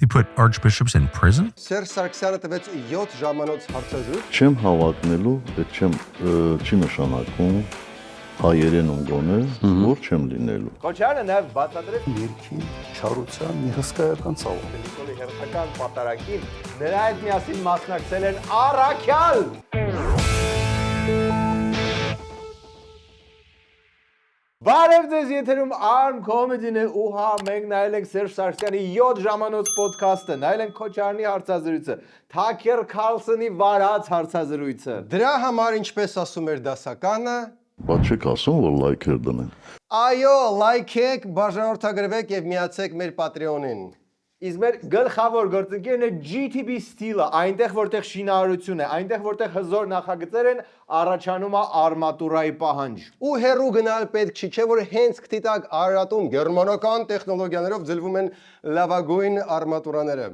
You put archbishops in prison? Սերժ Սարգսյանը տվեց 7 ժամանոց հարցազրույց։ Չեմ հավակնելու, այդ չի նշանակում հայերենում գոնե, որ չեմ լինելու։ Քոչարյանը նաև բացատրեց Երկի չարության մի հսկայական ցավ։ Նիկոլի հերթական պատարագին նրա հետ միասին մասնակցել են Առաքյալ։ Բարև ձեզ, եթերում Arm Comedy-ն է ու հա մենք նայել ենք Սերժ Սարգսյանի 7 ժամանոց ոդքասթը, նայել ենք Քոչարյանի հարցազրույցը, Թաքեր Քարլսոնի վարած հարցազրույցը։ Դրա համար ինչպես ասում էր դասականը, Բայց չեք ասում, որ լայքեր դնեն։ այո, լայքեք, բաժանորդագրվեք եւ միացեք մեր Patreon-ին։ Իսկ մեր գլխավոր գործընկերն է GTB Steel-ը, այնտեղ որտեղ շինարարություն է, այնտեղ որտեղ հզոր նախագծեր են, առաջանում է արմատուրայի պահանջ։ Ու հերու գնալ պետք չի, չէ՞ որ հենց քթիտակ Արարատում գերմանական տեխնոլոգիաներով ձգվում են լավագույն արմատուրաները։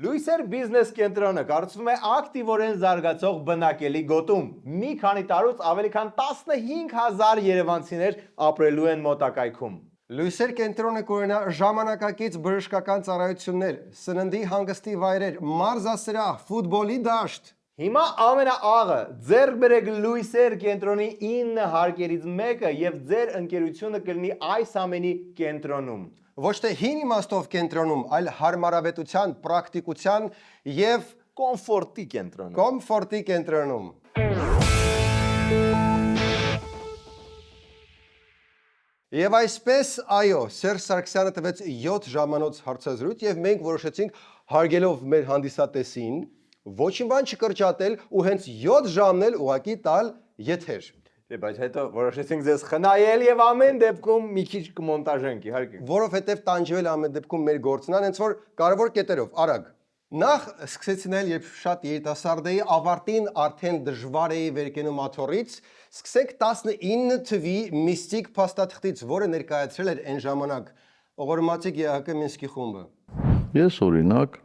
Լույսեր բիզնես կենտրոնը կարծում է ակտիվորեն զարգացող բնակելի գոտում։ Մի քանի տարուց ավելի քան 15000 երևանցիներ ապրելու են մոտակայքում։ Լույսեր կենտրոնը կօրինա ժամանակակից բժշկական ծառայություններ, սննդի հանգստի վայրեր, մարզասրահ, ֆուտբոլի դաշտ։ Հիմա ամենաաղը ձեռք բերեք Լույսեր կենտրոնի 9 հարկերից մեկը եւ ձեր ընկերությունը կլինի այս ամենի կենտրոնում։ Ոչ թե հին իմաստով կենտրոնում, այլ հարմարավետության, պրակտիկության եւ Կոմֆորտի կենտրոնում։ կոմֆորտի կենտրոնում։ Եվ այսպես, այո, Սերժ Սարգսյանը տվեց 7 ժամանոց հարցազրույց եւ մենք որոշեցինք հարգելով մեր հանդիսատեսին ոչինչ բան չկրճատել ու հենց 7 ժամն էլ ուղակի տալ եթեր։ Դե բայց հետո որոշեցինք ձեզ խնայել եւ ամեն դեպքում մի քիչ կմոնտաժենք, իհարկե։ Որովհետեւ տանջվել ամեն դեպքում մեր գործն են, հենց որ կարևոր կետերով, արագ։ Նախ սկսեցին էլ, երբ շատ երիտասարդ էի, ավարտին արդեն դժվար էի վերկենում աթոռից, սկսենք 19 թվի միստիկ փաստաթղթից, որը ներկայացրել էր այն ժամանակ Օղորմատիկ ԵԱՀԿ Մինսկի խումբը։ Ես օրինակ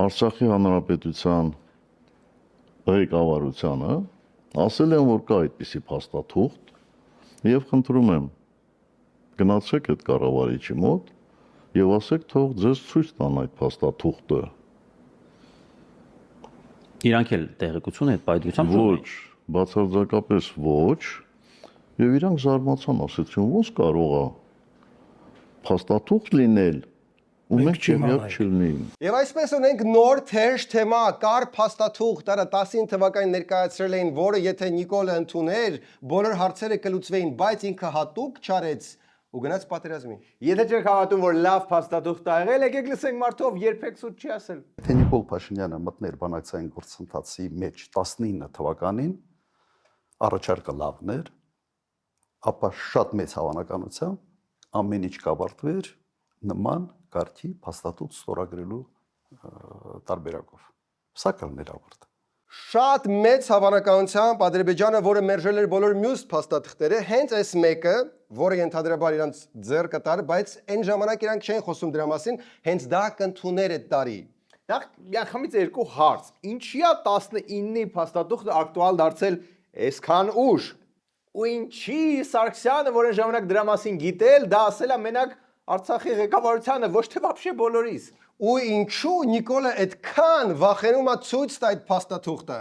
Արցախի հանրապետության ղեկավարությանը ասել եմ, որ կա այդպիսի փաստաթուղթ եւ խնդրում եմ գնացեք այդ կառավարիչի մոտ եւ ասեք թող ձեզ ցույց տան այդ փաստաթուղթը։ Իրանք էլ տեղեկություն այդ պայծրությամբ Ոչ, բացարձակապես ոչ եւ իրանք զարմացան, ասեցին ոնց կարող է փաստաթուղթ լինել ու մենք չիմիակ չլինեին։ Եվ այսպես ունենք նոր թեժ թեմա, կար փաստաթուղթ, տարա 19 թվականին ներկայացրել էին, որը եթե Նիկոլը ընդուներ, բոլոր հարցերը կլուծվեին, բայց ինքը հատուկ չարեց ու գնաց պատերազմի։ Եթե չեք հավատում, որ լավ փաստաթուղթ ա եղել, եկեք լսենք մարդով երբեք սուտ չի ասել։ Եթե Նիկոլ Փաշինյանը մտներ բանակցային գործընթացի մեջ 19 թվականին, առաջարկը լավն էր, ապա շատ մեծ հավանականությամբ ամեն ինչ կավարտվեր նման կարգի փաստաթուղթ ստորագրելու տարբերակով։ Սա կլներ ավարտը։ Շատ մեծ հավանականությամբ Ադրբեջանը, որը մերժել էր բոլոր մյուս փաստաթղթերը, հենց այս մեկը, որը ընդհանրաբար իրանց ձեռքը տար, բայց այն ժամանակ իրանք չէին խոսում դրա մասին, հենց դա կընդուներ այդ տարի։ Նախ միանգամից երկու հարց։ Ինչի է 19-ի փաստաթուղթը ակտուալ դարձել այսքան ուշ։ Ու ինչի Սարգսյանը, որ այն ժամանակ դրա մասին գիտել, դա ասել է մենակ Արցախի ղեկավարությանը, ոչ թե вообще բոլորիս։ Ու ինչու Նիկոլը այդքան վախենում է ցույց տա այդ փաստաթուղթը։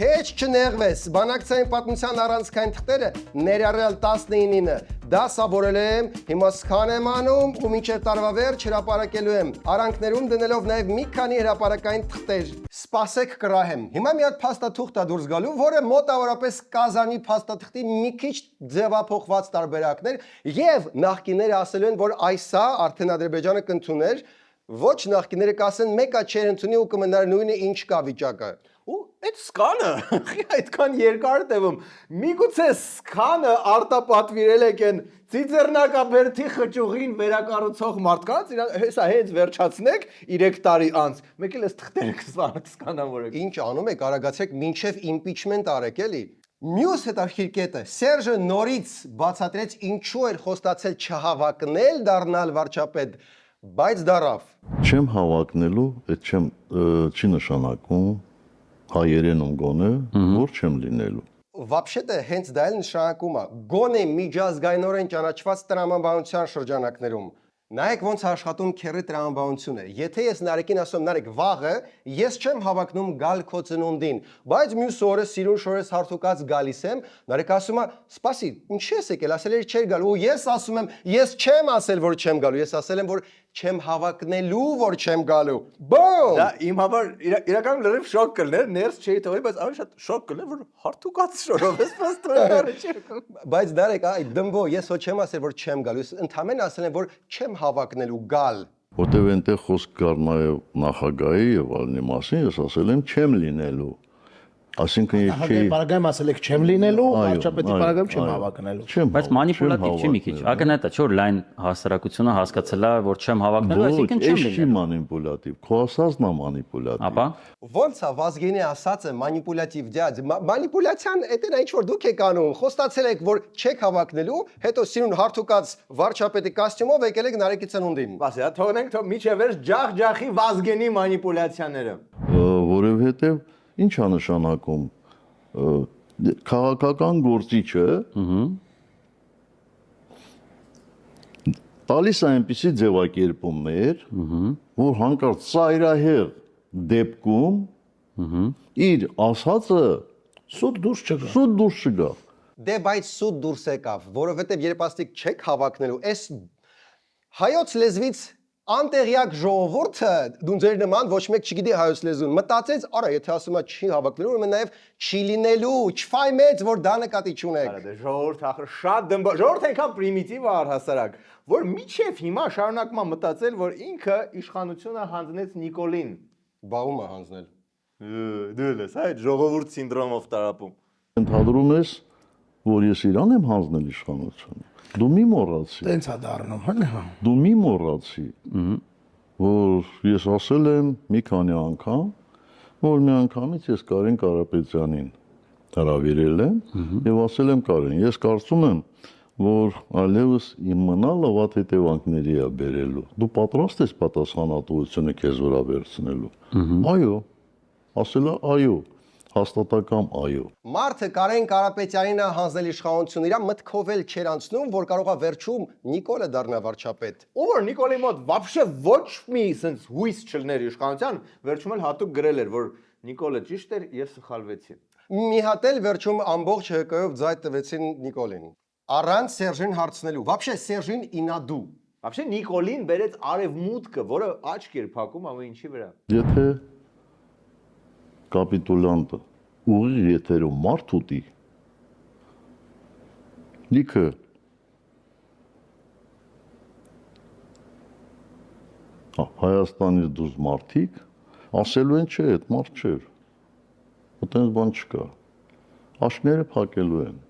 Հեչ չնեղվես, բանակցային պատմության առանցքային թղթերը ներառյալ 19-ը դասավորել եմ, հիմա սքան եմ անում ու մինչև տարվա վերջ հրապարակելու եմ, արանքներում դնելով նաև մի քանի հրապարակային թղթեր։ Սպասեք կռահեմ։ Հիմա մի հատ փաստաթուղթ է դուրս գալու, որը մոտավորապես Կազանի փաստաթղթի մի քիչ ձևափոխված տարբերակներ եւ նախկինները ասելու են, որ այսա արդեն Ադրբեջանը կընդուներ, ոչ նախկինները կասեն մեկը չեր ընդունի ու կմնար նույնը ինչ կա վիճակը։ Ու այդ սկանը, այդքան երկար տևում, միգուցե սկանը արտապատվիրել եք են ծիծեռնակաբերդի խճուղին վերակառուցող մարդկանց, հեսա հենց վերջացնեք 3 տարի անց, մեկ էլ ես թղթերը կսկանավորեք։ Ինչ անում եք, արագացեք մինչև impeachment արեք էլի։ Մյուս հետաքրքիր կետը, Սերժը նորից բացատրեց ինչու էր խոստացել չհավակնել դառնալ վարչապետ, բայց դարավ։ Չեմ հավակնելու, այդ չի նշանակում հայերենում գոնե, որ չեմ լինելու։ Вообще-то հենց դա էլ նշանակում է գոնե միջազգայինորեն ճանաչված տրամաբանության շրջանակներում նայեք ոնց է աշխատում քերի տրամաբանությունը։ Եթե ես Նարեկին ասում Նարեկ վաղը ես չեմ հավակնում գալ քո ծնունդին, բայց մյուս օրը սիրուն շորես հարթուկած գալիս եմ, Նարեկ ասում է սպասի, ինչ ես եկել, ասել էր չէր գալու, ու ես ասում եմ ես չեմ ասել որ չեմ գալու, ես ասել եմ որ չեմ հավակնելու որ չեմ գալու։ Բոմ։ Դա իմ համար իրականում լրիվ շոկ կլներ, ներս չէի թողի, բայց ավելի շատ շոկ կլներ, որ հարթուկած շորով ես փաստորը չի։ Բայց Նարեկ այ դմբո ես ոչ չեմ ասել որ չեմ գալու, ես ընդհանրեն ասել եմ որ չեմ հավակնելու գալ։ Որտեւ այնտեղ խոսք կար նաեւ նախագահի եւ այլնի մասին, ես ասել եմ չեմ լինելու։ Այսինքն ես չի Պարագայում ասել եք չեմ լինելու, վարչապետի պարագայում չեմ հավակնելու։ Բայց մանիպուլատիվ չի մի քիչ։ Ակնհայտ է, չէ՞ որ լայն հասարակությունը հասկացել է, որ չեմ հավակնելու, այսինքն չեմ Չի լինելու։ մանիպուլատիվ, քո ասածն է մանիպուլատիվ։ Ապա Ոնց է Վազգենի ասածը մանիպուլատիվ դյաձ։ Մանիպուլյացիան էտեն ինչ որ դուք եք անում, խոստացել եք որ չեք հավակնելու, հետո սիրուն հարթուկած վարչապետի կոստյումով եկել եք Նարեկի ծնունդին։ Բասի, թողնենք թող միջև էր ջախ-ջախի Վազգենի մանիպուլյացիաները։ Որովհետեւ ինչ է նշանակում քաղաքական գործիչը տալիս է այնպիսի ձևակերպումներ, որ հանկարծ ծայրահեղ դեպքում իր ասածը Սուտ դուրս չգա։ սուտ դուրս չգա։ Դե բայց սուտ դուրս եկավ, որովհետև երբ ասիկ չեք հավակնելու, այս հայոց լեզվից անտեղյակ ժողովուրդը դու ձեր նման ոչ մեկ չգիտի հայոց լեզուն, մտածեց, արա, եթե ասում է չի հավակնելու, ուրեմն նաև չի լինելու, չֆայմեց, որ դա նկատի չունեք։ Դե ժողովուրդ ախր շատ դմբո, ժողովուրդ այնքան պրիմիտիվ է առհասարակ, որ միջև հիմա շարունակում է մտածել, որ ինքը իշխանությունը հանձնեց Նիկոլին։ Բաղում է հանձնել։ Դու ես այդ ժողովուրդ սինդրոմով տարապում։ Ընդհանրում ես, որ ես իրան եմ հանձնել իշխանությունը։ Դու մի մոռացի։ Տենց է դառնում, հա։ Դու մի մոռացի, որ ես ասել եմ մի քանի անգամ, որ մի անգամից ես Կարեն Կարապետյանին հրավիրել եմ եւ ասել եմ Կարեն, ես կարծում եմ, որ այլևս իմ մնալը վատ հետևանքների է բերելու։ Դու պատրաստ ես պատասխանատվությունը քեզ վրա վերցնելու։ Այո, ասել է այո, հաստատակամ այո։ Մարդը Կարեն Կարապետյանին է հանձնել իշխանությունը, իր մտքով էլ չեր անցնում, որ կարող է վերջում Նիկոլը դառնա վարչապետ։ Ու որ Նիկոլի մոտ вообще ոչ մի sense հույս չլներ իշխանության, վերջում էլ հատուկ գրել էր, որ Նիկոլը ճիշտ էր, ես սխալվեցի։ Մի հատ էլ վերջում ամբողջ ՀԿ-ով ձայտ տվեցին Նիկոլին։ Առանց Սերժին հարցնելու։ Вообще Սերժին ինադու։ Вообще Նիկոլին բերեց արևմուտքը, որը աչք էր փակում ամեն ինչի վրա։ Եթե կապիտուլյանտը ուղիղ եթերում մարդ ուտի, լիքը Հայաստանից դուրս մարդիկ ասելու են չէ, այդ մարդ չէր, այդպես բան չկա, աշկները փակելու են։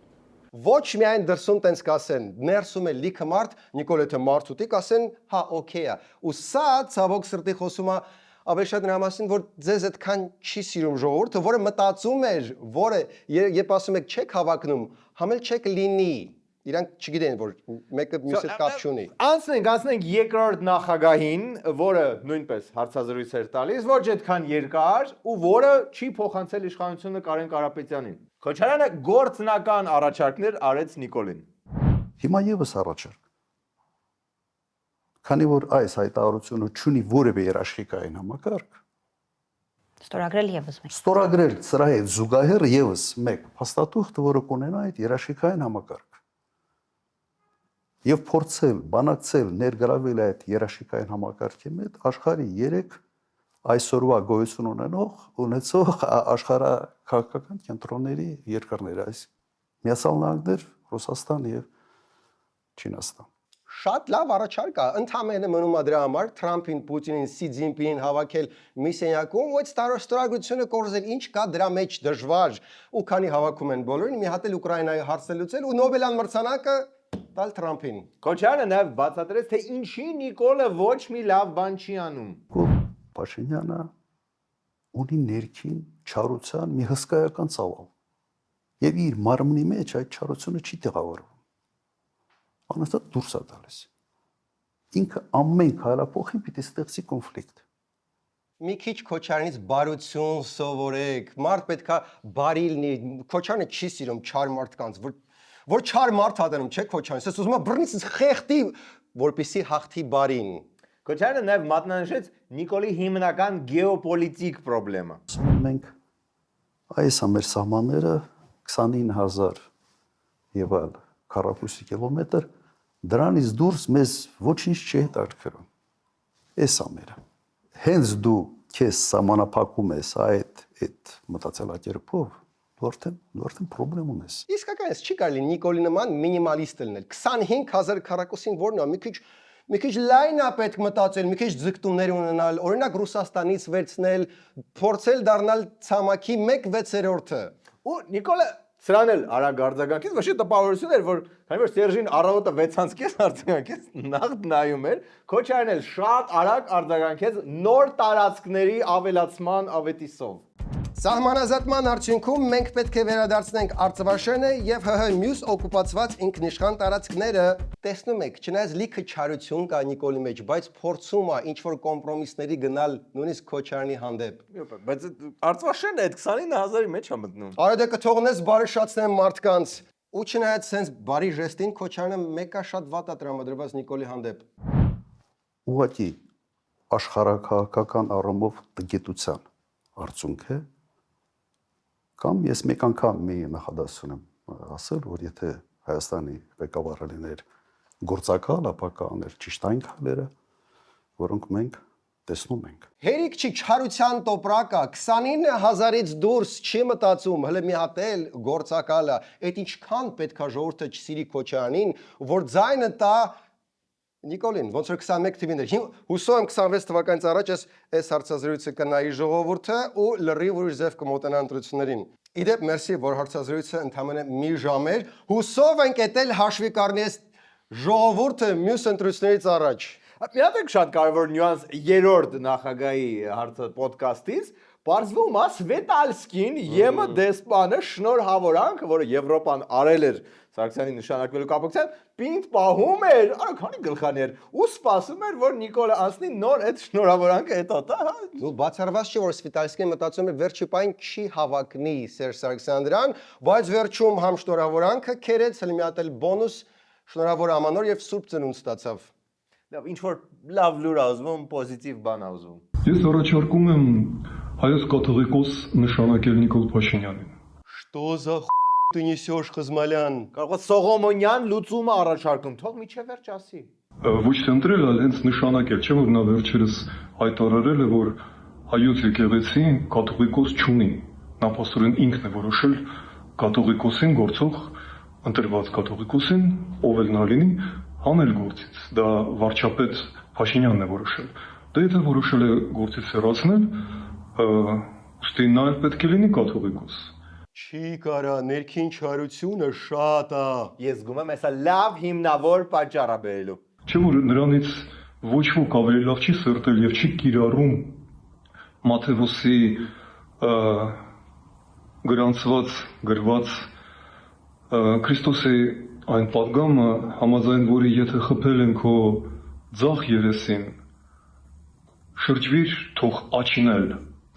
Ոչ միայն դրսում տենց կասեն, ներսում է լիքը մարդ, Նիկոլ եթե մարդ ուտի, կասեն, հա, օքեյ է։ Ու սա ցավոք սրտի խոսում է ավելի շատ նրա մասին, որ ձեզ այդքան չի սիրում ժողովուրդը, որը մտածում էր, որը երբ ասում եք չեք հավակնում, համել չեք լինի։ Իրանք չգիտեն, որ մեկը մյուսը կապ չունի։ Անցնենք երկրորդ նախագահին, որը նույնպես հարցազրույց էր տալիս, ոչ այդքան երկար, ու որը չի փոխանցել իշխանությունը Կարեն Կարապետյանին։ Քոչարյանը գործնական առաջարկներ արեց Նիկոլին։ Հիմա եւս առաջարկ։ Քանի որ այս հայտարարությունը չունի որևէ երաշխիքային համակարգ, Ստորագրել եւս մեկ։ ստորագրել սրա հետ զուգահեռ եւս մեկ փաստաթուղթը, որը կունենա այդ երաշխիքային համակարգ։ Եվ փորձել, բանակցել, ներգրավել այդ երաշխիքային համակարգի մեջ աշխարհի 3 այսօրվա գոյություն ունեցող աշխարհաքաղաքական կենտրոնների երկրներ, այս Միացյալ Նահանգներ, Ռուսաստան եւ Չինաստան։ Շատ լավ առաջարկ է, ընդհանրապես մնում է դրա համար Թրամփին, Պուտինին, Սի Ցզինպինին հավաքել մի սենյակում, ու այդ ստորագրությունը կորզել, ինչ կա դրա մեջ դժվար, ու քանի հավաքում են բոլորին, մի հատ էլ Ուկրաինայի հարցը լուծել ու Նոբելյան մրցանակը տալ Թրամփին։ Քոչարյանը նաև բացատրեց, թե ինչի Նիկոլը ոչ մի լավ բան չի անում։ Փաշինյանը ունի ներքին չարության մի հսկայական ծավալ։ Եվ իր մարմնի մեջ այդ չարությունը չի տեղավորվում։ Անընդհատ դուրս է տալիս։ Ինքը ամեն քայլափոխին պիտի ստեղծի կոնֆլիկտ։ Մի քիչ Քոչարյանից բարություն սովորեք։ Մարդ պետքա բարի լինի։ Քոչարյանը չի սիրում չար մարդկանց, որ չար մարդ հատնում, չէ Քոչարյան։ Ես ուզում եմ բռնից խեղդի, որպեսի հաղթի բարին։ Քոչարյանը նաև մատնանշեց Նիկոլի հիմնական գեոպոլիտիկ խնդրեմը։ Մենք այս ամեր սահմանները 29000 եւ այլ քառակուսի կիլոմետր դրանից դուրս մեզ ոչինչ չի հետաքրքրում։ Այս ամերը։ Հենց դու քեզ սահմանափակում ես այդ մտածելակերպով, դու արդեն խնդրեմ ունես։ Իսկականից չի կարելի Նիկոլի նման մինիմալիստ լինել։ 25000 քառակուսին որն է, մի քիչ լայն է պետք մտածել, մի քիչ ձգտումներ ունենալ, օրինակ Ռուսաստանից վերցնել, փորձել դառնալ ցամաքի 1/6-ը։ Ու Նիկոլը սրան էլ արագ արձագանքեց, ոչ տպավորություն էր, որ քանի որ Սերժին առավոտը 6:30 արձագանքեց, նախ նայում էր, Քոչարյանն էլ շատ արագ արձագանքեց նոր տարածքների ավելացման ավետիսով։ Սահմանազատման արդյունքում մենք պետք է վերադարձնենք Արցախաշենը եւ ՀՀ մյուս օկուպացված ինքնիշխան տարածքները։ Տեսնում եք, չնայած լիքը չարություն կա Նիկոլի մեջ, բայց փորձում է ինչ որ կոմպրոմիսների գնալ նույնիսկ Քոչարյանի հանդեպ։ Բայց Արցախաշենը այդ 29000-ի մեջ է մտնում։ Արե դե կթողնես բարեշացնեմ մարդկանց։ Ու չնայած sense բարի ժեստին Քոչարյանը մեկա շատ վատ է տրամադրված Նիկոլի հանդեպ։ Ուղղակի աշխարհակահաղական առումով տգիտության արդյունք է։ Կամ ես մեկ անգամ մի նախադաս ունեմ ասել, որ եթե Հայաստանի ղեկավարը լիներ գործակալ, ապա կաներ ճիշտ այն քայլերը, որոնք մենք տեսնում ենք։ Հերիք չի չարության տոպրակը 29000-ից դուրս չի մտածում, հələ մի հատ էլ գործակալը, այդ ինչքան պետքա ժողովուրդը չսիրի Քոչարյանին, որ ձայնը տա Նիկոլին, ոնց որ 21 թվին էր։ Հուսով եմ 26 թվականից առաջ այս հարցազրույցը կնայի ժողովուրդը ու լրիվ ուրիշ ձև կմոտենա ընտրություններին։ Իդեպ մերսի, որ հարցազրույցը ընդամենը մի ժամ էր։ Հուսով ենք էտել հաշվի կառնի այս ժողովուրդը մյուս ընտրություններից առաջ։ Մի հատ շատ կարևոր նյուանս երրորդ նախագահի հարցը ոդկասթից Պարզվում է Սվետալսկին ԵՄ դեսպանը շնորհավորանք, որը Եվրոպան արել էր Սարգսյանի նշանակվելու կապակցությամբ, պինդ պահում էր, արա քանի գլխաներ, ու սպասում էր, որ Նիկոլը անցնի նոր այդ շնորհավորանքը հետո տա, հա։ Ու բացառված չէ, որ Սվետալսկին մտածում է վերջի պայն չի հավակնի Սերժ Սարգսյան դրան, բայց վերջում համ շնորհավորանքը քերեց, հələ մի հատ էլ բոնուս շնորհավոր ամանոր եւ սուրբ ծնունդ ստացավ։ Լավ, ինչ որ լավ լուր ա ուզվում, պոզիտիվ բան ա ուզվում։ Ես առաջարկում եմ հայոց կաթողիկոս նշանակել Նիկոլ Փաշինյանին։ Что за ты несешь, Խզմալյան։ Կարող է Սողոմոնյան լուծումը առաջարկում, թող միջև վերջ ասի։ Ոչ թե ընտրել, այլ հենց նշանակել, չէ՞ որ նա վերջերս հայտարարել է, որ հայոց եկեղեցին կաթողիկոս չունի։ Նա փաստորեն ինքն է որոշել կաթողիկոսին գործող ընտրված կաթողիկոսին, ով էլ նա լինի, հանել գործից։ Դա վարչապետ Փաշինյանն է որոշել։ Դա եթե որոշել է գործից հեռացնել, ուստի նա էլ պետք է լինի կաթողիկոս։ Չի կարա, ներքին չարությունը շատ է։ Ես զգում եմ, հեսա լավ հիմնավոր պատճառ ա բերելու։ Չէ՞ որ նրանից ոչ ոք ավելի լավ չի սրտել եւ չի կիրառում Մաթեոսի գրված Քրիստոսի այն պատգամը, համաձայն որի եթե խփել են քո ձախ երեսին, շրջվիր, թող աչին էլ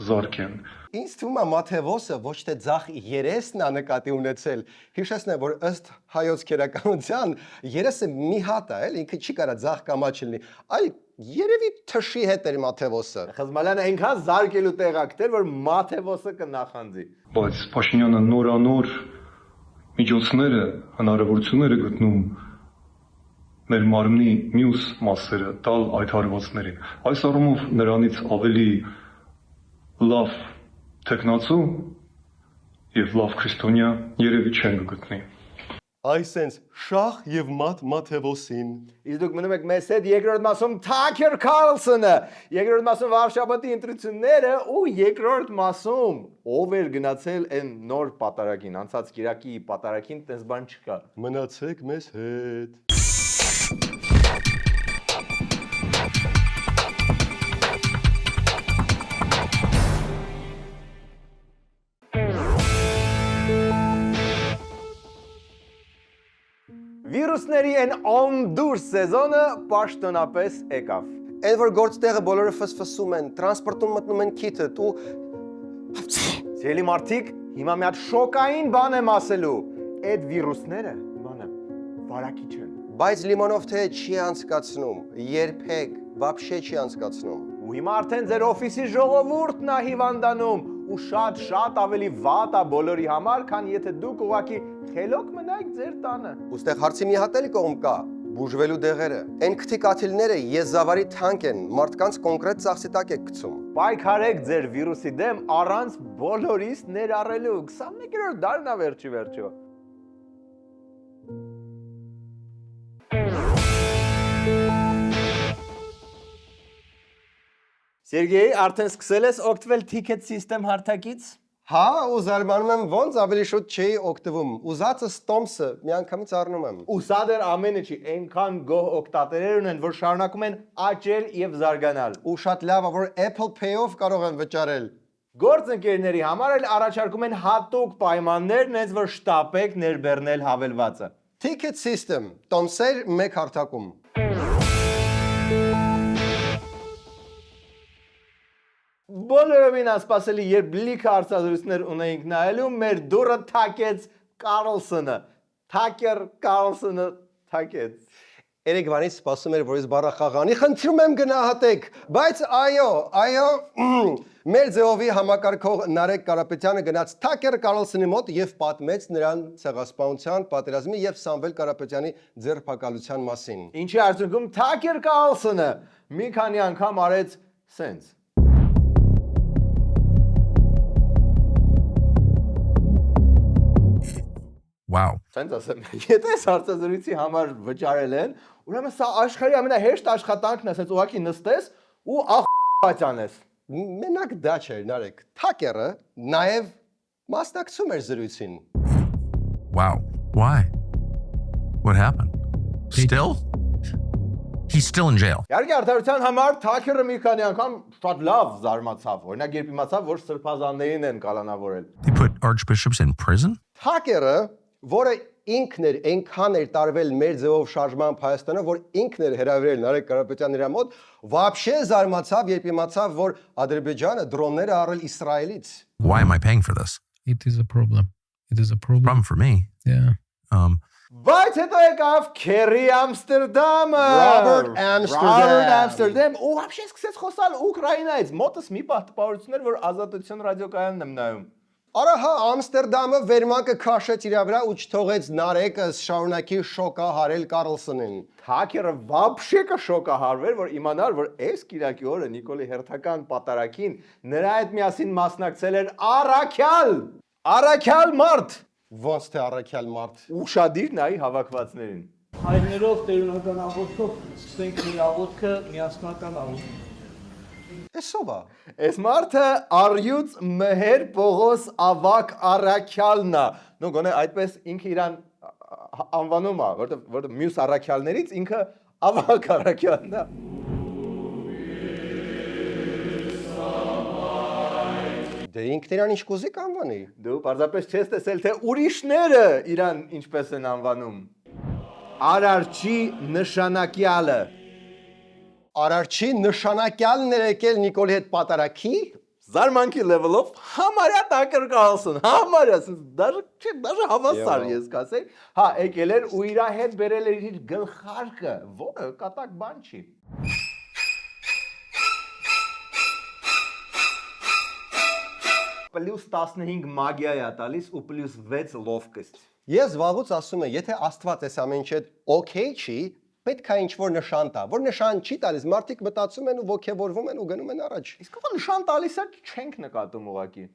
զարկեն։ Ինձ թվում է Մաթեոսը ոչ թե ձախ երեսն է նկատի ունեցել, հիշեցնեմ, որ ըստ հայոց քերականության երեսը մի հատ է, էլ ինքը չի կարա ձախ կամ աչ լինի, այլ երևի թշի հետ էր Մաթեոսը։ Խզմալյանը այնքան զարկելու տեղակներ, որ Մաթեոսը կնախանձի։ Բայց Փաշինյանը նորանոր միջոցները, հնարավորությունները գտնում մեր մարմնի մյուս մասերը տալ այդ հարվածներին։ Այս առումով նրանից ավելի լավ տեխնացու եւ լավ քրիստոնյա երևի չեն գտնի։ Այսենց շախ եւ մատ Մաթեոսին։ Իսկ դուք մնում եք մեզ հետ երկրորդ մասում Թաքեր Քարլսոնը, երկրորդ մասում Վարշավատի ընտրությունները ու երկրորդ մասում ով էր գնացել այն նոր պատարագին, անցած Կիրակի պատարագին, տես բան չկա։ Մնացեք մեզ հետ։ Վիրուսների են անդուր սեզոնը պաշտոնապես եկավ։ Այն որ գործտեղը բոլորը ֆսֆսում են, տրանսպորտում մտնում են քիթը, դու Սիրելի մարդիկ, հիմա մի հատ շոկային բան եմ ասելու։ Այդ վիրուսները, բանը, վարակիչ են։ բայց լիմոնով թե չի անցկացնում, երբեք, вообще չի անցկացնում։ Ու հիմա արդեն ձեր օֆիսի ժողովուրդն է հիվանդանում ու շատ ավելի վատ է բոլորի համար, քան եթե դուք ուղակի խելոք մնայիք ձեր տանը։ Ոստեղ հարցի մի հատ էլ կողմ կա, բուժվելու դեղերը։ Այն քթի կաթիլները եզավարի թանկ են, մարդկանց կոնկրետ ծախսի տակ է գցում։ Պայքարեք ձեր վիրուսի դեմ առանց բոլորիս ներառելու։ 21-րդ դարն է վերջի։ Սերգեյ, արդեն սկսել ես օգտվել ticket system հարթակից։ Հա, ու զարմանում եմ ոնց ավելի շուտ չի օգտվում։ Ուզածը ստոմսը միանգամից առնում եմ։ Ու սա դեռ ամենը չի, այնքան գոհ օգտատերեր ունեն, որ շարունակում են աճել եւ զարգանալ։ Ու շատ լավ է, որ Apple Pay-ով կարող են վճարել։ Գործընկերների համար էլ առաջարկում են հատուկ պայմաններ, նենց որ շտապեք ներբեռնել հավելվածը։ Ticket system, տոմսեր մեկ հարթակում։ Բոլորովին ասպասելի, երբ լիքը արծազրույցներ ունեինք նայելու, մեր դուրը թակեց Կարլսոնը։ Թակեր Կարլսոնը թակեց։ Երեգվանից սպասում էր, որ ես բառախաղանի, խնդրում եմ գնահատեք, բայց այո, մեր ձևովի համակարգող Նարեկ Կարապետյանը գնաց Թակեր Կարլսոնի մոտ եւ պատմեց նրան ցեղասպանության, պատերազմի եւ Սամվել Կարապետյանի ձերբակալության մասին։ Ինչի արդյունքում Թակեր Կարլսոնը մի քանի անգամ արեց սենց։ Wow. Սենց ասեմ, եթե այս հարցազրույցի համար վճարել են, ուրեմն սա աշխարհի ամենահեշտ աշխատանքն է, սենց ուղղակի նստես ու ախ***անես։ Մենակ դա չէր, Նարեկ։ Թակերը նաեւ մասնակցում էր զրույցին։ Wow. Why? What happened? Still? He's still in jail. Իհարկե արդարության համար Թակերը մի քանի անգամ շատ լավ զարմացավ։ Օրինակ երբ իմացավ, որ սրբազաններին են կալանավորել։ They put archbishops in prison? Թակերը, որը ինքն էր այնքան էր տարվել մեր ձևով շարժման Հայաստանը, որ ինքն էր հրավիրել Նարեկ Կարապետյանն իր մոտ, вообще զարմացավ, երբ իմացավ, որ Ադրբեջանը դրոններ է առել Իսրայելից։ Why am I paying for this? It is a problem. It is a problem. Problem for me. Yeah. Բայց հետո եկավ Քերի Ամստերդամը։ Robert Amsterdam։ Ու вообще սկսեց խոսալ Ուկրաինայից։ Մոտս մի պահ տպավորություններ, որ Ազատություն ռադիոկայանն եմ նայում։ Արա հա Ամստերդամը վերմակը քաշեց իր վրա ու չթողեց Նարեկը շարունակի շոկահարել Կարլսոնին։ Թակերը вообще կշոկահարվեր, որ իմանար, որ այս Կիրակի օրը Նիկոլի հերթական պատարագին նրա հետ միասին մասնակցել էր Առաքյալ մարդ։ Ոնց թե առաքյալ մարդ։ Ուշադիր նայի հավաքվածներին։ Հայրներով տերունական աղոթքով սկսենք մեր աղոթքը միասնական աղոթք։ Էսով է։ Այս մարդը Արյուծ Մհեր Պողոս Ավակ Առաքյալն է։ Նո գոնե այդպես ինքը իրան անվանում է, որտեղ մյուս առաքյալներից ինքը Ավակ Առաքյալն է։ Դե ինքն իրան ինչ կուզի կանվանի։ Դու պարզապես չես տեսել, թե ուրիշները իրան ինչպես են անվանում։ Արարչի նշանակյալը։ Արարչի նշանակյալն էր եկել Նիկոլի հետ պատարագի։ Զարմանքի level-ով համարյա Թակեր Կարլսոն, համարյա, даже հավասար ես կասեի։ Հա, եկել էր ու իր հետ բերել էր իր գլխարկը, որը կատակ բան չի։ +15 մագիա է տալիս ու +6 լովկաստ։ Ես վաղուց ասում եմ, եթե Աստված այս ամեն ինչը օքեյ չի, պետք է ինչ-որ նշան տա, որ նշան չի տալիս, մարդիկ մտածում են ու ոգևորվում են ու գնում են առաջ։ Իսկ ո՞ր նշան տալիս է, չենք նկատում ուղղակի։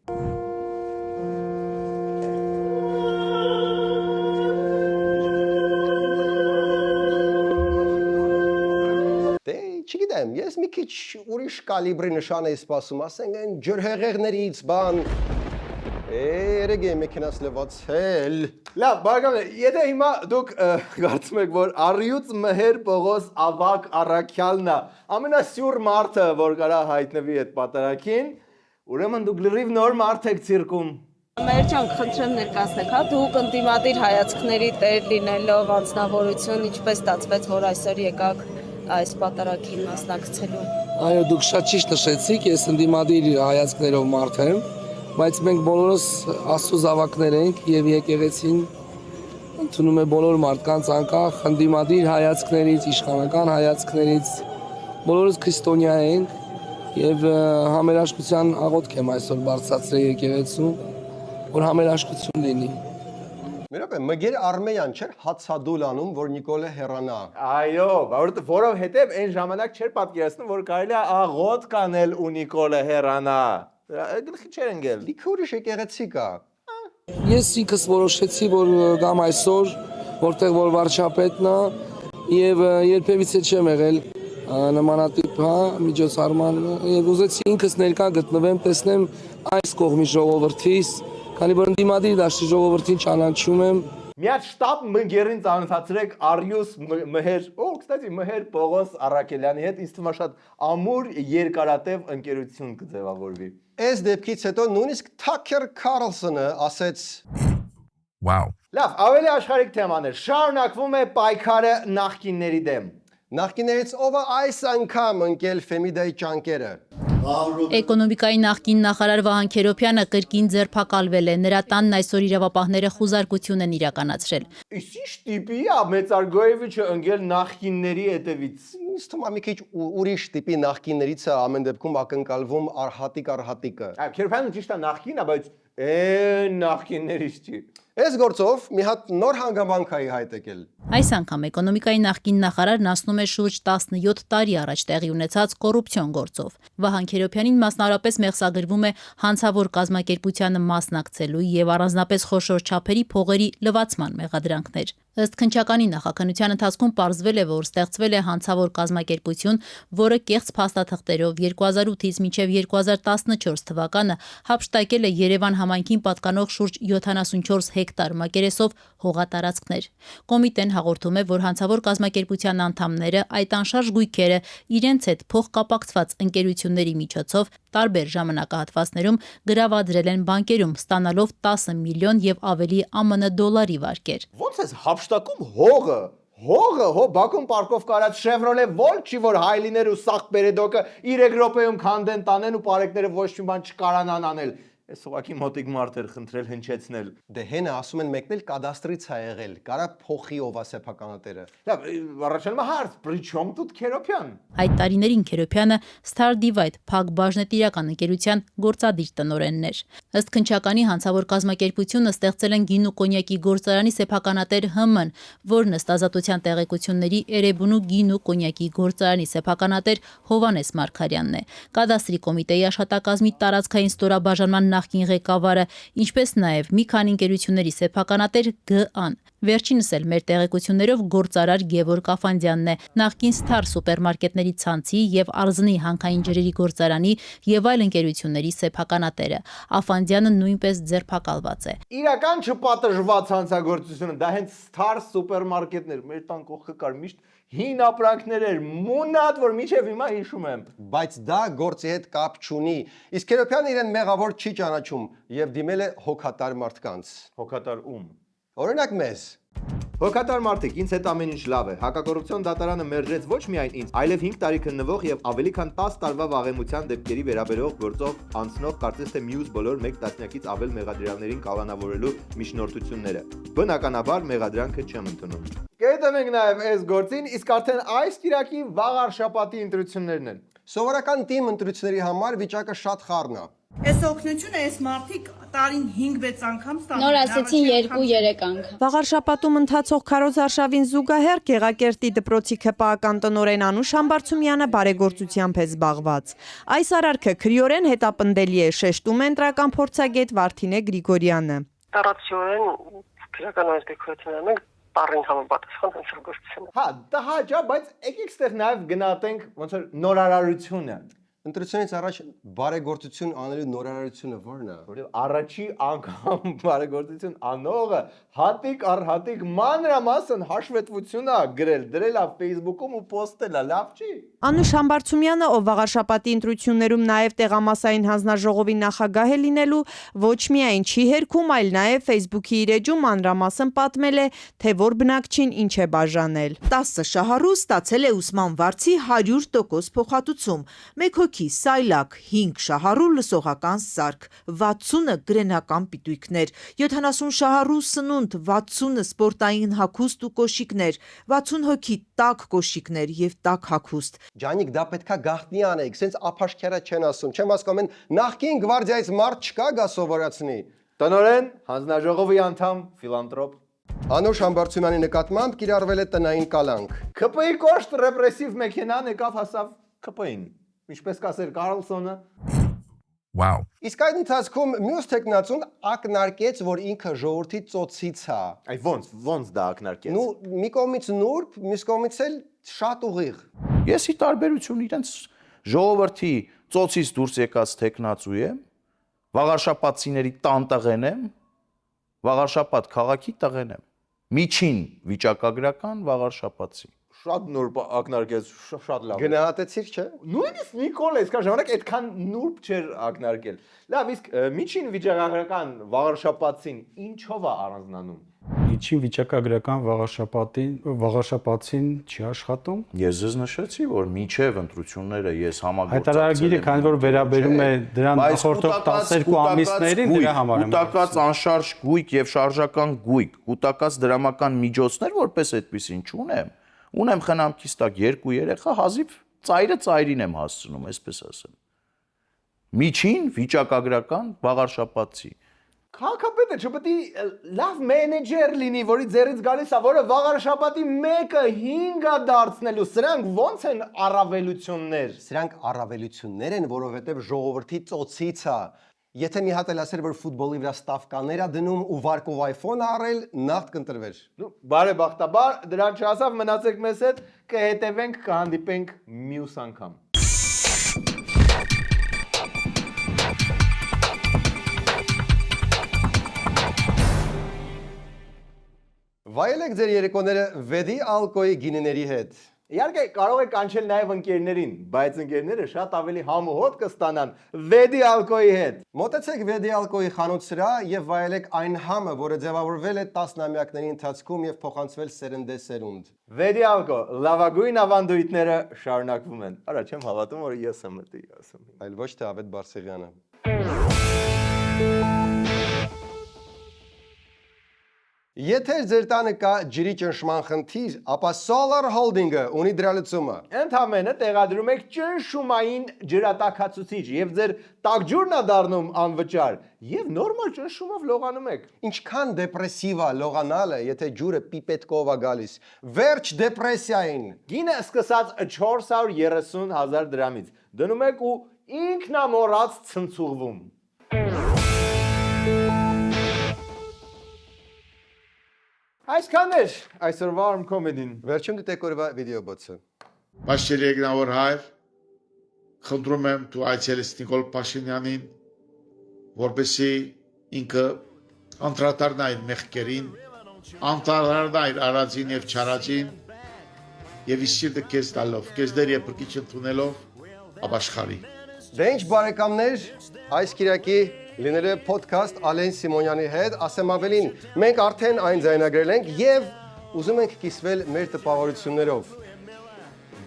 Դե, չգիտեմ, ես մի քիչ ուրիշ կալիբրի նշան էի սպասում, ասենք այն ջրհեղեղներից բան։ Երեք է մեքենաս լվացել։ Լավ, բարեկամներ, եթե հիմա դուք կարծում եք, որ Արյուծ Մհեր Պողոս Ավակ Առաքյալն է, ամենասյուր մարդը, որ կարա հայտնվի այդ պատարագին, ուրեմն դուք լրիվ նոր մարդ եք ցիրկում։ Մեր ջան, խնդրեմ ներկայացնեք, հա, դուք ընդդիմադիր հայացքների տեր լինելով անձնավորություն, ինչպես ստացվեց, որ այսօր եկաք այս պատարագին մասնակցելու։ Այո, դուք շատ ճիշտ նշեցիք, ես ընդդիմադիր հայացքներով մարդ եմ, բայց մենք բոլորս Աստծո զավակներ ենք եւ եկեղեցին ընդունում է բոլոր մարդկանց անկախ ընդդիմադիր հայացքներից, իշխանական հայացքներից, բոլորս քրիստոնյա ենք եւ համերաշխության աղոթք եմ այսօր բարձրացրել եկեղեցու, որ համերաշխություն լինի։ Մերոպե, մգեր Արմեյան չէր հացադուլ անում, որ Նիկոլը հեռանա։ Այո, որովհետև այն ժամանակ չէր պատկերացնում, որ կարելի է աղոտ կանել ու Նիկոլը հեռանա։ Գլխի չէր ընկել։ Լիքը ուրիշ եկեղեցի կա։ Ես ինքս որոշեցի, որ գամ այսօր, որտեղ որ վարչապետն է եւ երբևիցե չեմ եղել նմանատիպ, միջոցառման եւ ուզեցի ինքս ներկա գտնվեմ, տեսնեմ այս կողմի ժողովրդից, քանի որ ընդդիմադիր դաշտի ժողովրդին ճանաչում եմ։ Միած շտապ մգերին ծանոթացրեք Արիուս Մհեր, կստати Մհեր Պողոս Արաքելյանի հետ, ինձ թվում է շատ ամուր երկարատև ընկերություն կձևավորվի։ Այս դեպքից հետո նույնիսկ Թաքեր Քարլսոնը ասեց. Wow. Լավ, ավելի աշխարհիկ թեմաներ։ Շարունակվում է պայքարը նախկինների դեմ։ Նախկիներից ով է այս անգամ ընկել Ֆեմիդայի ճանկերը։ Էկոնոմիկայի նախկին նախարար Վահան Քերոբյանը կրկին ձերբակալվել է։ Նրա տանն այսօր իրավապահները խուզարկություն են իրականացրել։ Իսկ ի՞նչ տիպի է Մեծարգոևիչը ընկել նախկինների հետևից։ Ինձ թվում է մի քիչ ուրիշ տիպի նախկիններից է ամեն դեպքում ակնկալվում արհատիկը։ Քերոբյանը ճիշտ է նախկին է, բայց նախկիններից չի։ Այս գործով մի հատ նոր հանգամանք է հայտ եկել։ Այս անգամ էկոնոմիկայի նախկին նախարարն ասնում է շուրջ 17 տարի առաջ տեղի ունեցած կոռուպցիոն գործով։ Վահան Քերոբյանին մասնավորապես մեղսագրվում է հանցավոր կազմակերպությանը մասնակցելու եւ առանձնապես խոշոր չափերի փողերի լվացման մեղադրանքներ։ Ըստ քննչականի նախաքննության ընթացքում պարզվել է, որ ստեղծվել է հանցավոր կազմակերպություն, որը կեղծ փաստաթղթերով 2008-ից մինչև 2014 թվականը հափշտակել է Երևան համայնքին պատկանող շուրջ 74 հեկտար մակերեսով հողատարածքներ։ Կոմիտեն հաղորդում է, որ հանցավոր կազմակերպության անդամները այդ անշարժ գույքերը իրենց հետ փոխկապակցված ընկերությունների միջոցով տարբեր ժամանակահատվածներում գրավադրել են բանկերում, ստանալով 10 միլիոն եւ ավելի ԱՄՆ դոլարի վարկեր։ Ոնց է հափշտակում հողը։ Հողը Բաքուն պարկով կարած Chevrolet Volt չի, որ հայլիներ ու սախ պերեդոկը 3 րոպեում քանդեն տանեն ու պարեկները ոչ մի բան չկարանան անել։ Այս ուղակի մոտիկ մարդեր խնդրել հնչեցնել։ Դե հենը ասում են մեկն էլ կադաստրից է եղել, կարա փոխի ով է սեփականատերը։ Լավ, առաջանում հարց, «Причём тут Քերոբյան»։ Այդ տարիներին Քերոբյանը Star Divide փակ բաժնետիրական ընկերության գործադիր տնօրենն էր։ Ըստ քննչականի հանցավոր կազմակերպությունը ստեղծել են գին ու կոնյակի գործարանի սեփականատեր ՀՄ-ն, որն ըստ ազատության տեղեկությունների Էրեբունու գին ու կոնյակի գործարանի սեփականատեր Հովանես Մարգարյանն է։ Կադաստրի կոմիտեի աշխատակազմի տարածքային ստորաբաժանման նախկին ղեկավարը, ինչպես նաև մի քանի ընկերությունների սեփականատեր Գ.Ան։ Վերջինս էլ մեր տեղեկություններով գործարար Գևորգ Աֆանդյանն է, նախկին Star սուպերմարկետների ցանցի եւ Արզնի հանքային ջրերի գործարանի եւ այլ ընկերությունների սեփականատերը։ Աֆանդյանը նույնպես ձերբակալված է։ Իրական չպատժված հանցագործությունը, դա հենց Star սուպերմարկետներ, մեր տան կողքը կար միշտ հին ապրանքներ էր, մունատ, որ միջև հիմա հիշում եմ։ Բայց դա գործի հետ կապ չունի։ Իսկ Քերոբյանը իրեն մեղավոր չի ճանաչում եւ դիմել է հոգատար մարդկանց։ Հոգատար ում։ Օրինակ մեզ։ Հոգատար մարդիկ, ինձ հետ ամեն ինչ լավ է։ Հակակոռուպցիոն դատարանը մերժեց ոչ միայն ինձ, այլև 5 տարի քննվող եւ ավելի քան 10 տարվա վաղեմության դեպքերի վերաբերող գործով անցնող կարծես թե մյուս բոլոր 1 տասնյակից ավել մեղադրյալներին կալանավորելու միջնորդությունները։ Բնականաբար մեղադրանքը չեմ ընդունում։ Կետեմ ենք նաեւ այս գործին, իսկ արդեն այս կիրակի վաղ շաբաթի ընտրություններն են։ Սովորական թիմ ընտրությունների համար վիճակը շատ խառն է։ Այս օգնությունը այս մարդիկ տարին 5-6 անգամ ստանում։ Նոր ասեցին 2-3 անգամ։ Վաղարշապատում ընթացող քարոզարշավին զուգահեռ Գեղակերտի դպրոցի ԿՊԱ-ական տնօրեն Անուշ Համբարձումյանը բարեգործությամբ է զբաղված։ Այս արարքը քրեորեն հետապնդելի է, շեշտում է ընտրական փորձագետ Վարդինե Գրիգորյանը։ Տարածիորեն քրական այս դեպքերն են տարին համապատասխան հանցագործությունը։ Հա, դա հաճա, բայց եկեք ստեղ նաև գնահատենք ոնց որ նորարարությունը։ Ընտրությունից առաջ բարեգործություն անելու նորարարությունը ո՞րն է։ Որտեղ առաջի անգամ բարեգործություն անողը հատիկ առ հատիկ մանրամասն հաշվետվություն է գրել, դրել է Facebook-ում ու պոստել է, լավ չի։ Անուշ Համբարձումյանը, ով վաղարշապատի ընտրություններում նաև տեղամասային հանձնաժողովի նախագահ է լինելու, ոչ միայն չի հերքում, այլ նաև Facebook-ի իր էջում մանրամասն պատմել է, թե որ բնակչին ինչ է բաժանել։ 10 շահառու ստացել է ուսման վարձի 100% փոխհատուցում, 1 հոգի սայլակ, 5 շահառու լսողական սարք, 60-ը գրենական պիտույքներ, 70 շահառու սնունդ, 60-ը սպորտային հագուստ ու կոշիկներ, 60 հոգի տաք կոշիկներ եւ տաք հագուստ։ Ջանիկ, դա պետքա գաղտնի անեիք, սենց ափաշքերա չեն ասում, չեմ հասկանում, նախկին գվարդիայից մարդ չկա գա սովորացնի։ Տնօրեն, հանձնաժողովի անդամ, ֆիլանտրոպ։ Անուշ Համբարձումյանի նկատմամբ կիրառվել է տնային կալանք։ ԿՊ-ի կոշտ ռեպրեսիվ մեքենան եկավ հասավ ԿՊ-ին։ Ինչպես կասեր Կարլսոնը։ Wow. Իսկ այդ ընթացքում մյուս տեխնացուն ակնարկեց, որ ինքը ժողովրդի ծոցից է։ Այ ոնց դա ակնարկեց։ Նու մի կողմից նուրբ, մյուս կողմից էլ շատ ուղիղ։ Ես ի տարբերություն իրենց ժողովրդի ծոցից դուրս եկած տեխնացու եմ, վաղարշապատցիների տան տղեն եմ, վաղարշապատ քաղաքի տղեն եմ, միջին վիճակագրական վաղարշապատցի։ Շատ նուրբ ակնարկեց, շատ լավ։ Գնահատեցիր, չէ։ Նույնիսկ Նիկոլը այսքան ժամանակ այդքան նուրբ չէր ակնարկել։ Լավ, իսկ միջին վիճակագրական վաղարշապատցին ինչով է առանձնանում։ Միջին վիճակագրական վաղարշապատցին չի աշխատում։ Ես ձեզ նշեցի, որ միջև ընտրությունները ես համագործակցել եմ։ Հայտարարագիրը, քանի որ վերաբերում է դրան նախորդող 12 ամիսներին, դրա համար եմ։ Կուտակած անշարժ գույք եւ շարժական գույք, կուտակած դրամական միջոցներ, որպես այդպեսին չունեմ։ Ունեմ խնամքից տակ 2 երեխա, հազիվ ծայրին եմ հասցնում, այսպես ասեմ։ Միջին վիճակագրական վաղարշապատցի։ Քաղաքապետը չպետք է լավ մենեջեր լինի, որի ձեռից գալիս է, որը վաղարշապատի 1-ը 5-ա դարձնելու։ Սրանք ոնց են առավելություններ։ Սրանք առավելություններ են, որովհետև ժողովրդի ծոցից է։ Եթե մի հատ էլ ասեր, որ ֆուտբոլի վրա ստավկաներ է դնում ու վարկով iPhone առել, նախտ կընտրվեր։ Բարեբախտաբար դրան չասավ, մնացեք մեզ հետ, կհետևենք, կհանդիպենք մյուս անգամ։ Վայելեք ձեր երեկոները Վեդի ալկոյի գինիների հետ։ Իհարկե կարող եք կանչել նաև ընկերներին, բայց ընկերները շատ ավելի համոհոտ կստանան Վեդի ալկոյի հետ։ Մոտեցեք Վեդի ալկոյի խանութ սրահ եւ վայելեք այն համը, որը ձևավորվել է 10-ամյակների ընթացքում եւ փոխանցվել սերնդե սերունդ։ Վեդի ալկո, լավագույն ավանդույթները շարունակվում են։ Արա չեմ հավատում, որ ես եմ մտի ասում։ Այլ ոչ թե Ավետ Բարսեղյանը։ Եթե ձեր տանը կա ջրի ճնշման խնդիր, ապա Solar Holding-ը ունի դրա լուծումը։ Ընդհանրապես տեղադրում եք ճնշումային ջրատաքացուցիչ եւ ձեր տաք ջուրն է դառնում անվճար եւ նորմալ ճնշումով լողանում եք։ Ինչքան դեպրեսիվ է լողանալը, եթե ջուրը պիպետկով է գալիս։ Վերջ դեպրեսիային։ Գինը սկսած 430,000 դրամից։ Դնում եք ու ինքնամոռաց ցնցուղվում։ Այսքան էր այսօրվա Arm Comedy-ն։ Վերջում դիտեք օրվա վիդեոբոցը։ Պաշտելի եկնավոր հայր, խնդրում եմ դու այցելես Նիկոլ Փաշինյանին, որպեսզի ինքը անդրադառնա այդ մեղքերին, անդրադառնա իր արածին եւ չարածին եւ իսիրտը քեզ տալով, քեզ դեր եւ բրկիչ ընդունելով ապաշխարի։ Դե ինչ բարեկամներ, այս Կիրակի լինելու է podcast Ալեն Սիմոնյանի հետ, ասեմ ավելին, մենք արդեն այն ձայնագրել ենք եւ ուզում ենք կիսվել մեր տպավորություններով։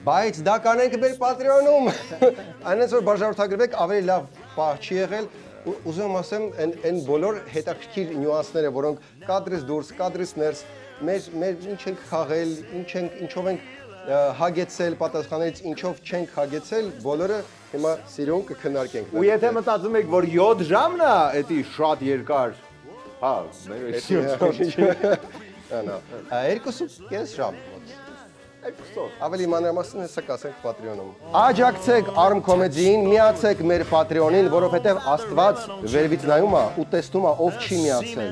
Բայց դա կանենք մեր Patreon-ում։ Այնպես որ բաժանորդագրվեք, ավելի լավ բան չի եղել։ Ուզում եմ ասեմ, այն բոլոր հետաքրքիր նյուանսները, որոնք կադրից դուրս, կադրից ներս, մեր ինչ ենք խաղել, ինչով ենք հագեցել, պատասխաններից ինչով չենք հագեցել, բոլորը հիմա սիրուն կքննարկենք։ Ու եթե մտածում եք, որ 7 ժամն է, էդի շատ երկար, հա, մեր 2.5 ժամ։ Ավելի մանրամասն հեսա կասենք Patreon-ում։ Աջակցեք Arm Comedy-ին, միացեք մեր Patreon-ին, որովհետև Աստված վերևից նայում է ու տեսնում է ով չի միացել։